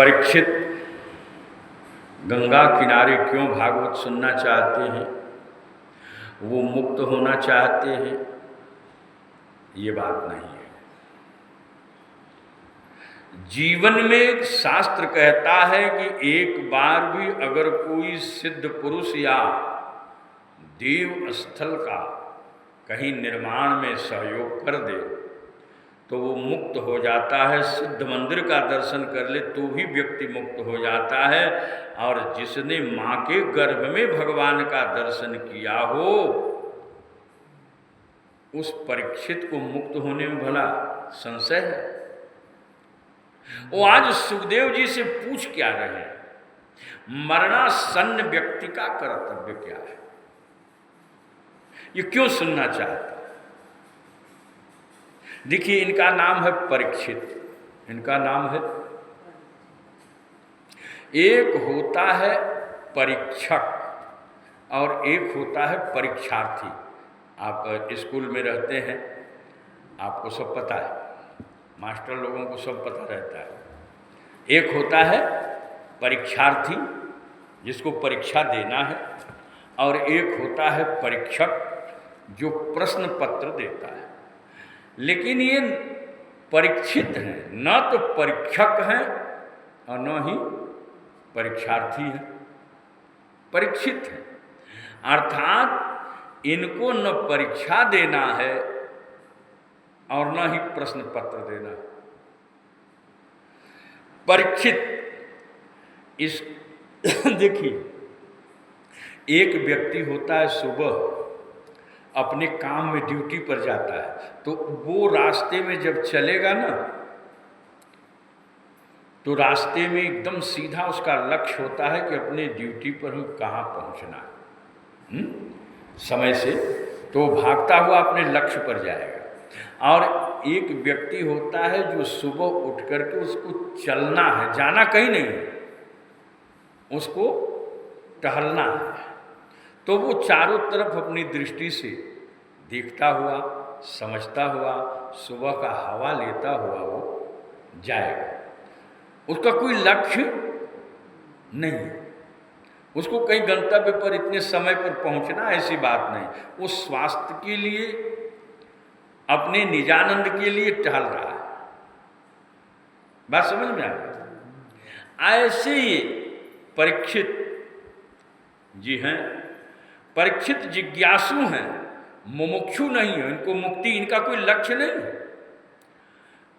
परीक्षित गंगा किनारे क्यों भागवत सुनना चाहते हैं, वो मुक्त होना चाहते हैं, ये बात नहीं है। जीवन में शास्त्र कहता है कि एक बार भी अगर कोई सिद्ध पुरुष या देव स्थल का कहीं निर्माण में सहयोग कर दे तो वो मुक्त हो जाता है। सिद्ध मंदिर का दर्शन कर ले तो भी व्यक्ति मुक्त हो जाता है। और जिसने माँ के गर्भ में भगवान का दर्शन किया हो उस परीक्षित को मुक्त होने में भला संशय है। वो आज सुखदेव जी से पूछ क्या रहे हैं, मरणासन्न व्यक्ति का कर्तव्य क्या है, ये क्यों सुनना चाहते। देखिए, इनका नाम है परीक्षित, इनका नाम है, एक होता है परीक्षक और एक होता है परीक्षार्थी। आप स्कूल में रहते हैं, आपको सब पता है, मास्टर लोगों को सब पता रहता है। एक होता है परीक्षार्थी जिसको परीक्षा देना है, और एक होता है परीक्षक जो प्रश्न पत्र देता है। लेकिन ये परीक्षित हैं, न तो परीक्षक हैं और न ही परीक्षार्थी हैं, परीक्षित हैं। अर्थात इनको न परीक्षा देना है और न ही प्रश्न पत्र देना है। परीक्षित इस देखिए, एक व्यक्ति होता है सुबह अपने काम में ड्यूटी पर जाता है, तो वो रास्ते में जब चलेगा ना तो रास्ते में एकदम सीधा उसका लक्ष्य होता है कि अपने ड्यूटी पर हम कहाँ पहुँचना है, समय से, तो भागता हुआ अपने लक्ष्य पर जाएगा। और एक व्यक्ति होता है जो सुबह उठ करके उसको चलना है, जाना कहीं नहीं है, उसको टहलना है, तो वो चारों तरफ अपनी दृष्टि से देखता हुआ, समझता हुआ, सुबह का हवा लेता हुआ वो जाएगा। उसका कोई लक्ष्य नहीं है, उसको कहीं गंतव्य पर इतने समय पर पहुंचना, ऐसी बात नहीं। वो स्वास्थ्य के लिए, अपने निजानंद के लिए टहल रहा है। बात समझ में आ गई। ऐसे ही परीक्षित जी हैं, परीक्षित जिज्ञासु हैं, मुमुक्षु नहीं है, इनको मुक्ति, इनका कोई लक्ष्य नहीं है।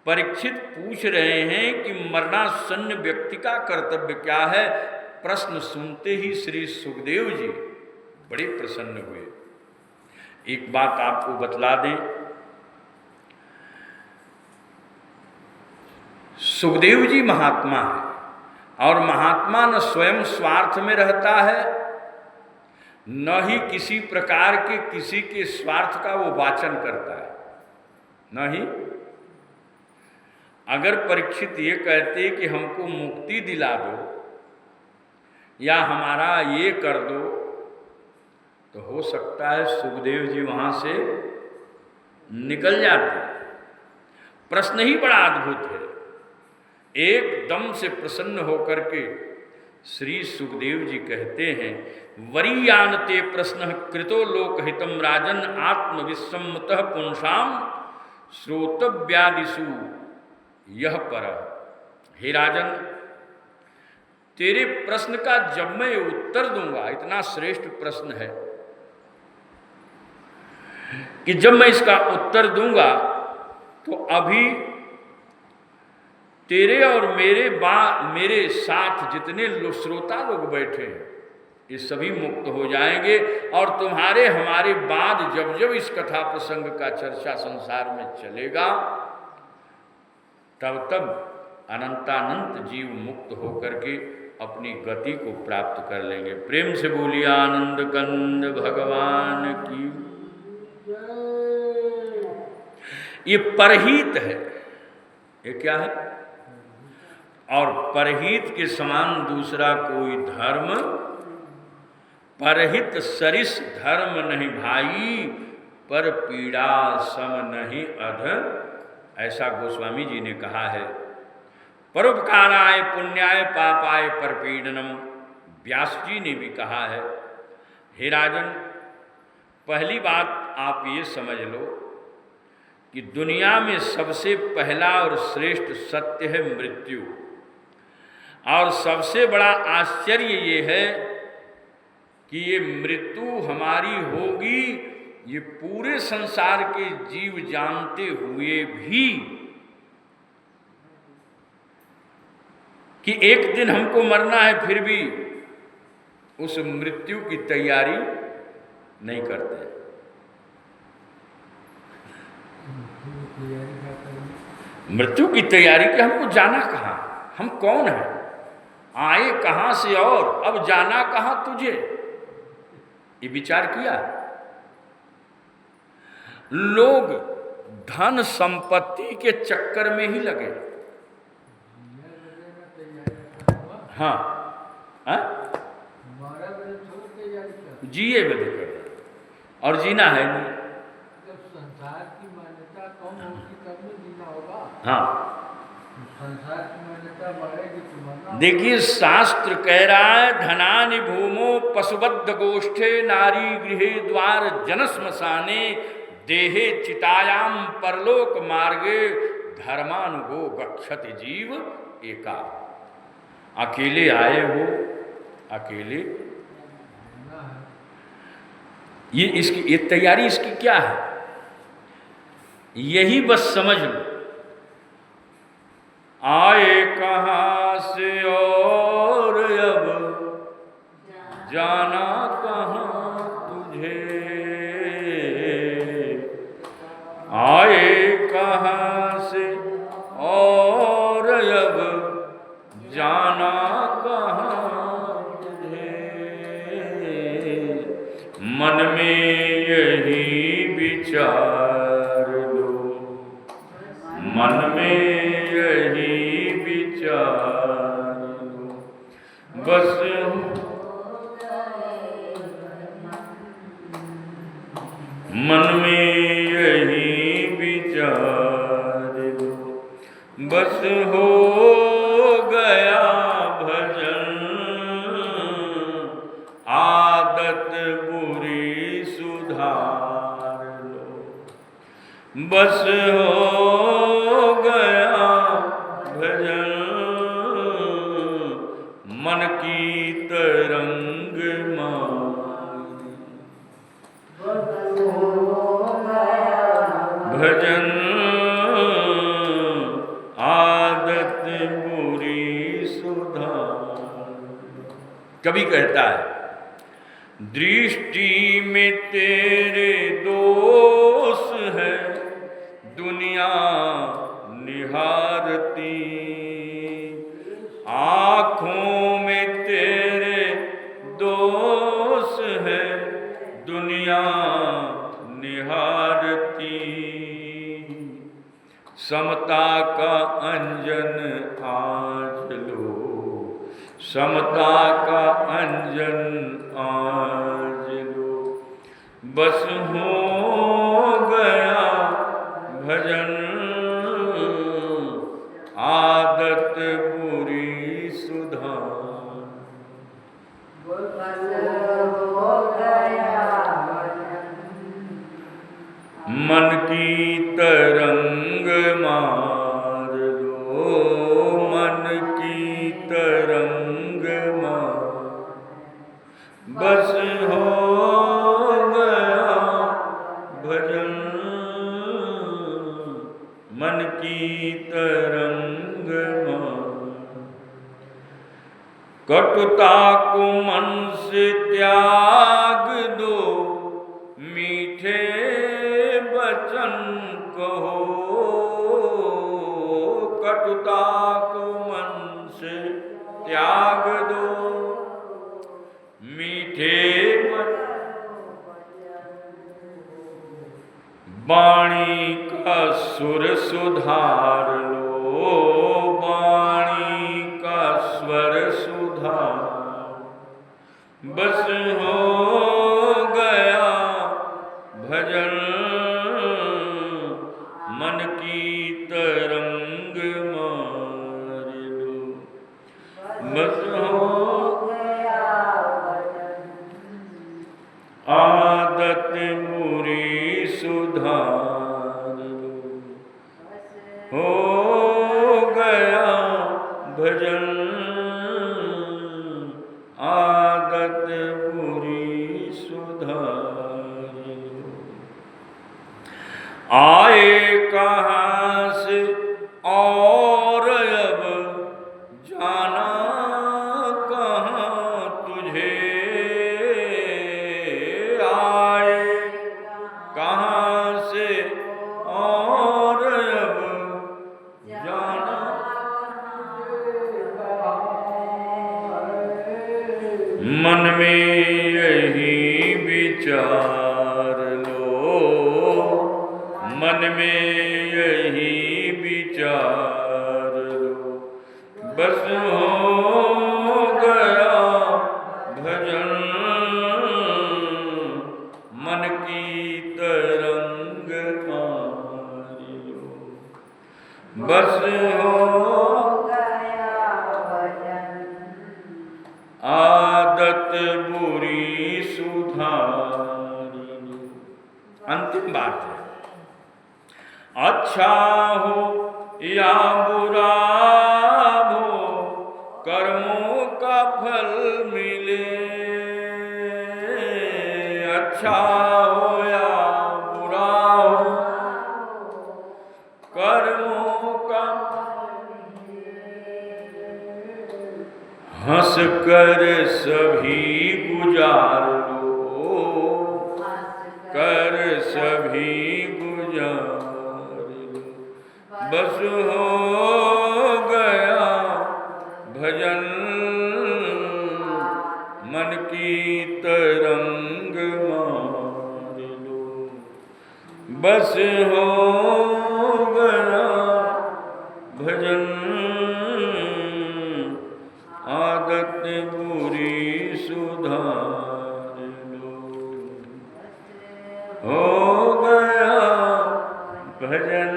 परीक्षित पूछ रहे हैं कि मरणासन्न व्यक्ति का कर्तव्य क्या है। प्रश्न सुनते ही श्री सुखदेव जी बड़े प्रसन्न हुए। एक बात आपको बतला दें, सुखदेव जी महात्मा है, और महात्मा न स्वयं स्वार्थ में रहता है, न ही किसी प्रकार के किसी के स्वार्थ का वो वाचन करता है, न ही। अगर परीक्षित ये कहते कि हमको मुक्ति दिला दो या हमारा ये कर दो, तो हो सकता है सुखदेव जी वहां से निकल जाते। प्रश्न ही बड़ा अद्भुत है। एकदम से प्रसन्न होकर के श्री सुखदेव जी कहते हैं, वरीयानते प्रश्न कृतो लोकहितम राजन आत्मविस्मतः पुंसाम श्रोतव्यादिषु यह पर। हे राजन, तेरे प्रश्न का जब मैं उत्तर दूंगा, इतना श्रेष्ठ प्रश्न है कि जब मैं इसका उत्तर दूंगा तो अभी तेरे और मेरे साथ जितने श्रोता लोग बैठे हैं ये सभी मुक्त हो जाएंगे, और तुम्हारे हमारे बाद जब जब इस कथा प्रसंग का चर्चा संसार में चलेगा तब तब अनंतानंत जीव मुक्त होकर के अपनी गति को प्राप्त कर लेंगे। प्रेम से बोलिए आनंद कंद भगवान की। ये परहित है, ये क्या है? और परहित के समान दूसरा कोई धर्म, परहित सरिस धर्म नहीं भाई, पर पीड़ा सम नहीं अध, ऐसा गोस्वामी जी ने कहा है। परोपकाराय पुण्याय पापाय परपीडनम। व्यास जी ने भी कहा है, हे राजन, पहली बात आप ये समझ लो कि दुनिया में सबसे पहला और श्रेष्ठ सत्य है मृत्यु। और सबसे बड़ा आश्चर्य ये है कि ये मृत्यु हमारी होगी, ये पूरे संसार के जीव जानते हुए भी कि एक दिन हमको मरना है, फिर भी उस मृत्यु की तैयारी नहीं करते। मृत्यु की तैयारी कि हमको जाना कहाँ, हम कौन हैं, आए कहाँ से और अब जाना कहाँ तुझे, ये विचार किया? लोग धन संपत्ति के चक्कर में ही लगे। हाँ, हाँ? जिए बदे कर और जीना है नहीं। जब संसार की मान्यता कम होगी तब में जीना होगा। हाँ, संसार की मान्यता बढ़ेगी तो मरना। देखिए शास्त्र कह रहा है, धनानि भूमो पशुबद्ध गोष्ठे नारी गृहे द्वार जनश्मशाने देहे चितायाम परलोक मार्गे धर्मानुगो गच्छति जीव एका। अकेले आए हो, अकेले ये तैयारी इसकी क्या है, यही बस समझ लो। आए कहाँ से और अब जाना कहाँ तुझे, आए कहाँ से और अब जाना कहाँ तुझे, मन में यही विचार लो, मन में यही विचार लो, बस मन में यही विचार लो, बस हो गया भजन, आदत बुरी सुधार लो, बस हो गया भजन, मन की तरंग मारी, भजन आदत बुरी सुधार। कवि कहता है, दृष्टि में तेरे दोष है दुनिया निहारती, आँखों में तेरे दोष है दुनिया निहारती, समता का अंजन आज लो, समता का अंजन आज लो, बस हो गया भजन, आदत बुरी सुधार। मन की तरंग मार लो, मन की तरंग मार, बस हो गया भजन, मन की तरंग मार, कटुता को मन से त्याग दो, मीठे वचन कहो, कटुता को मन से त्याग दो, मीठे वाणी का सुर सुधार लो, वाणी का स्वर सुधार, बस हो गया भजन, मन की तरंग मार बस हो आदत बुरी सुधार लो, हो गया भजन आदत बुरी सुधार लो। आए कहाँ से और अब जाना कहाँ तुझे, आए कहाँ से और अब जाना, मन में यही विचार लो, मन में यही विचार लो, बस हो गया भजन मन की तरंग मार लो, बस हो आदत बुरी सुधार लो। अंतिम बात है, अच्छा हो या बुरा हो कर्मों का फल मिले, अच्छा हो या बुरा हो कर्मों का, हंस कर सभी गुजार लो, कर सभी गुजार लो, बस हो गया भजन मन की तरंग मार लो, बस हो गया भजन आदत बुरी सुधार लो, हो गया भजन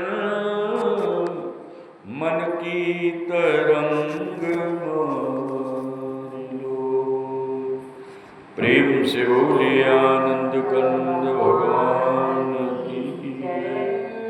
मन की तरंग मार लो। प्रेम से बोलिए आनंद कंद भगवान